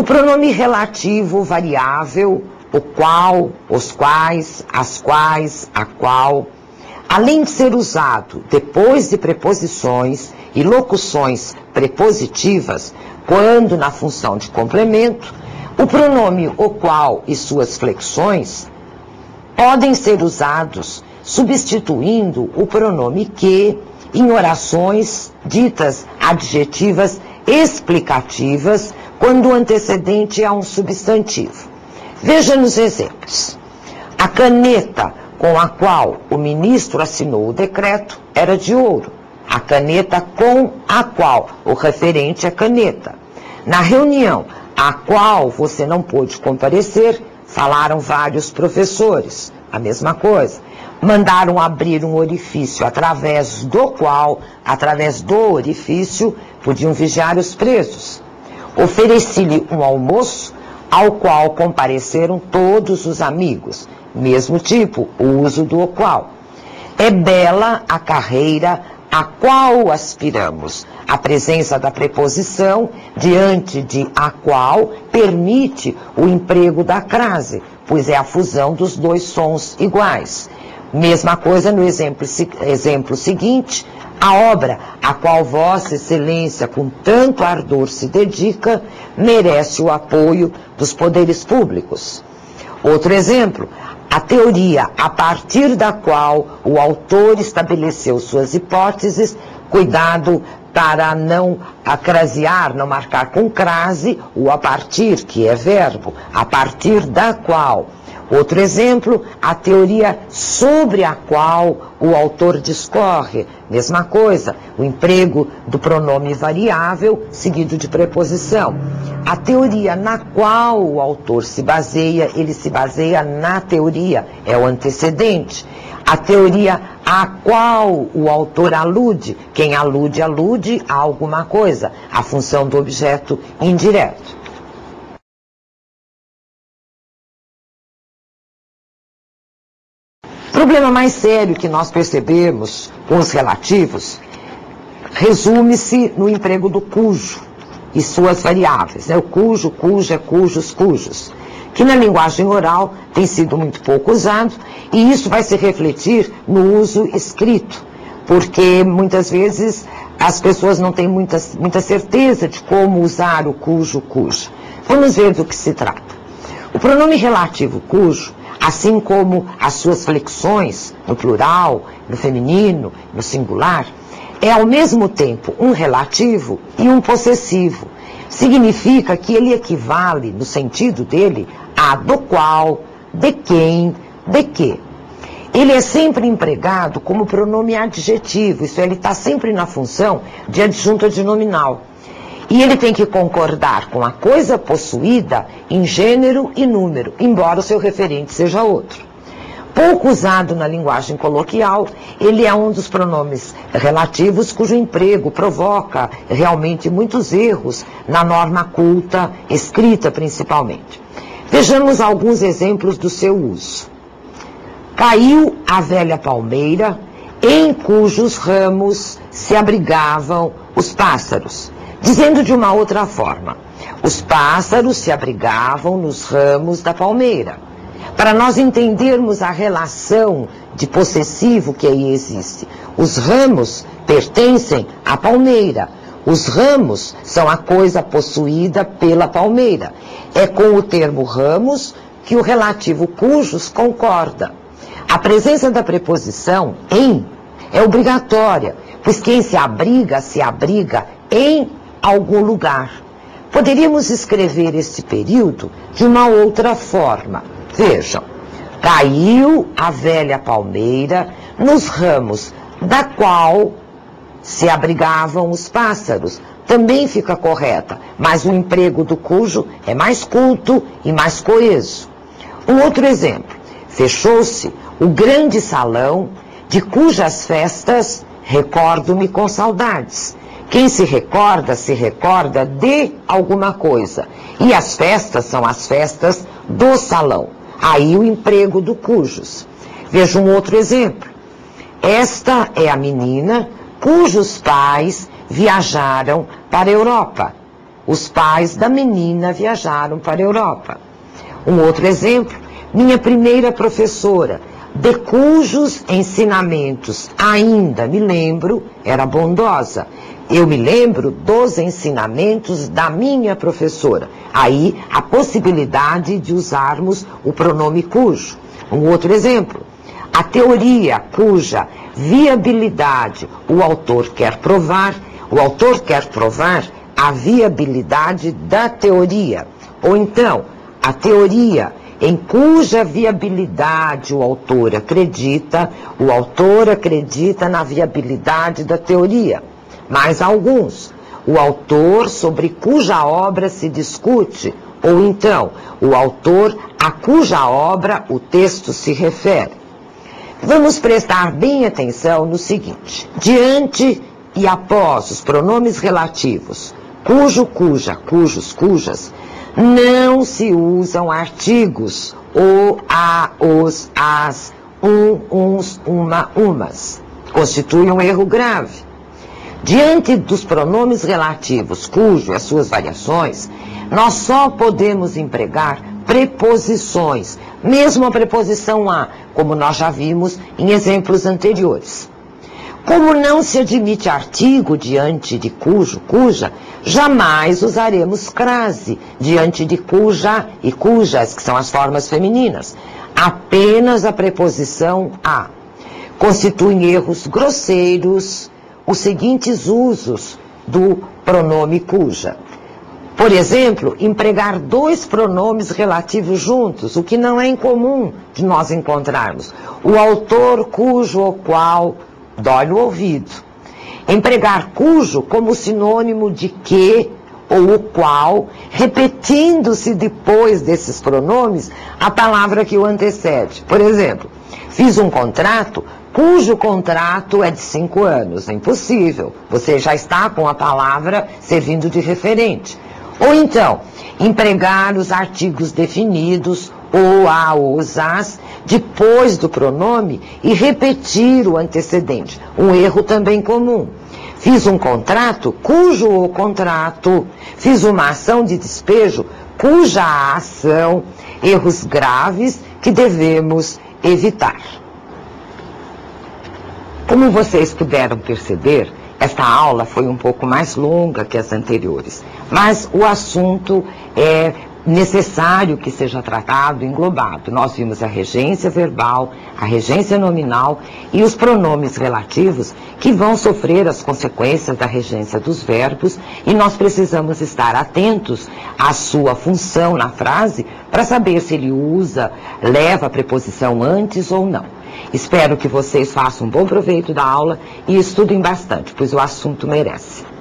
O pronome relativo variável, o qual, os quais, as quais, a qual, além de ser usado depois de preposições e locuções prepositivas, quando na função de complemento, o pronome o qual e suas flexões podem ser usados substituindo o pronome que em orações ditas adjetivas explicativas quando o antecedente é um substantivo. Veja nos exemplos. A caneta com a qual o ministro assinou o decreto era de ouro. A caneta com a qual o referente é caneta. Na reunião a qual você não pôde comparecer, falaram vários professores. A mesma coisa. Mandaram abrir um orifício através do qual, através do orifício, podiam vigiar os presos. Ofereci-lhe um almoço ao qual compareceram todos os amigos. Mesmo tipo, o uso do qual. É bela a carreira a qual aspiramos. A presença da preposição diante de a qual permite o emprego da crase, pois é a fusão dos dois sons iguais. Mesma coisa no exemplo seguinte, a obra a qual Vossa Excelência com tanto ardor se dedica merece o apoio dos poderes públicos. Outro exemplo, a teoria a partir da qual o autor estabeleceu suas hipóteses, cuidado para não acrasear, não marcar com crase o a partir, que é verbo, a partir da qual. Outro exemplo, a teoria sobre a qual o autor discorre. Mesma coisa, o emprego do pronome variável seguido de preposição. A teoria na qual o autor se baseia, ele se baseia na teoria, é o antecedente. A teoria a qual o autor alude, quem alude, alude a alguma coisa, a função do objeto indireto. O problema mais sério que nós percebemos com os relativos resume-se no emprego do cujo e suas variáveis, né? O cujo, cuja, cujos, cujos, que na linguagem oral tem sido muito pouco usado, e isso vai se refletir no uso escrito, porque muitas vezes as pessoas não têm muita certeza de como usar o cujo, cuja. Vamos ver do que se trata. O pronome relativo cujo, assim como as suas flexões, no plural, no feminino, no singular, é ao mesmo tempo um relativo e um possessivo. Significa que ele equivale, no sentido dele, a do qual, de quem, de que. Ele é sempre empregado como pronome adjetivo, isso é, ele está sempre na função de adjunto adnominal. E ele tem que concordar com a coisa possuída em gênero e número, embora o seu referente seja outro. Pouco usado na linguagem coloquial, ele é um dos pronomes relativos cujo emprego provoca realmente muitos erros na norma culta, escrita principalmente. Vejamos alguns exemplos do seu uso. Caiu a velha palmeira, em cujos ramos se abrigavam os pássaros. Dizendo de uma outra forma, os pássaros se abrigavam nos ramos da palmeira. Para nós entendermos a relação de possessivo que aí existe, os ramos pertencem à palmeira. Os ramos são a coisa possuída pela palmeira. É com o termo ramos que o relativo cujos concorda. A presença da preposição em é obrigatória, pois quem se abriga em algum lugar. Poderíamos escrever este período de uma outra forma. Vejam, caiu a velha palmeira nos ramos da qual se abrigavam os pássaros. Também fica correta, mas o emprego do cujo é mais culto e mais coeso. Um outro exemplo, fechou-se o grande salão de cujas festas recordo-me com saudades. Quem se recorda de alguma coisa. E as festas são as festas do salão. Aí o emprego do cujos. Veja um outro exemplo. Esta é a menina cujos pais viajaram para a Europa. os pais da menina viajaram para a Europa. Um outro exemplo, minha primeira professora, de cujos ensinamentos ainda me lembro, era bondosa. Eu me lembro dos ensinamentos da minha professora. Aí, a possibilidade de usarmos o pronome cujo. Um outro exemplo, a teoria cuja viabilidade o autor quer provar a viabilidade da teoria. Ou então, a teoria em cuja viabilidade o autor acredita na viabilidade da teoria. Mais alguns, o autor sobre cuja obra se discute, ou então, o autor a cuja obra o texto se refere. Vamos prestar bem atenção no seguinte: diante e após os pronomes relativos cujo, cuja, cujos, cujas, não se usam artigos o, a, os, as, uns, uma, umas. Constitui um erro grave. Diante dos pronomes relativos cujo e as suas variações, nós só podemos empregar preposições, mesmo a preposição a, como nós já vimos em exemplos anteriores. Como não se admite artigo diante de cujo, cuja, jamais usaremos crase diante de cuja e cujas, que são as formas femininas. Apenas a preposição a. Constituem erros grosseiros os seguintes usos do pronome cuja. Por exemplo, empregar dois pronomes relativos juntos, o que não é incomum de nós encontrarmos. O autor cujo ou qual dói no ouvido. Empregar cujo como sinônimo de que ou o qual, repetindo-se depois desses pronomes a palavra que o antecede. Por exemplo, fiz um contrato cujo contrato é de 5 anos. É impossível. Você já está com a palavra servindo de referente. Ou então, empregar os artigos definidos, ou a, os, as, depois do pronome e repetir o antecedente. Um erro também comum. Fiz um contrato cujo o contrato, fiz uma ação de despejo cuja a ação, erros graves que devemos evitar. Como vocês puderam perceber, esta aula foi um pouco mais longa que as anteriores, mas o assunto é necessário que seja tratado, englobado. Nós vimos a regência verbal, a regência nominal e os pronomes relativos que vão sofrer as consequências da regência dos verbos, e nós precisamos estar atentos à sua função na frase para saber se ele leva a preposição antes ou não. Espero que vocês façam um bom proveito da aula e estudem bastante, pois o assunto merece.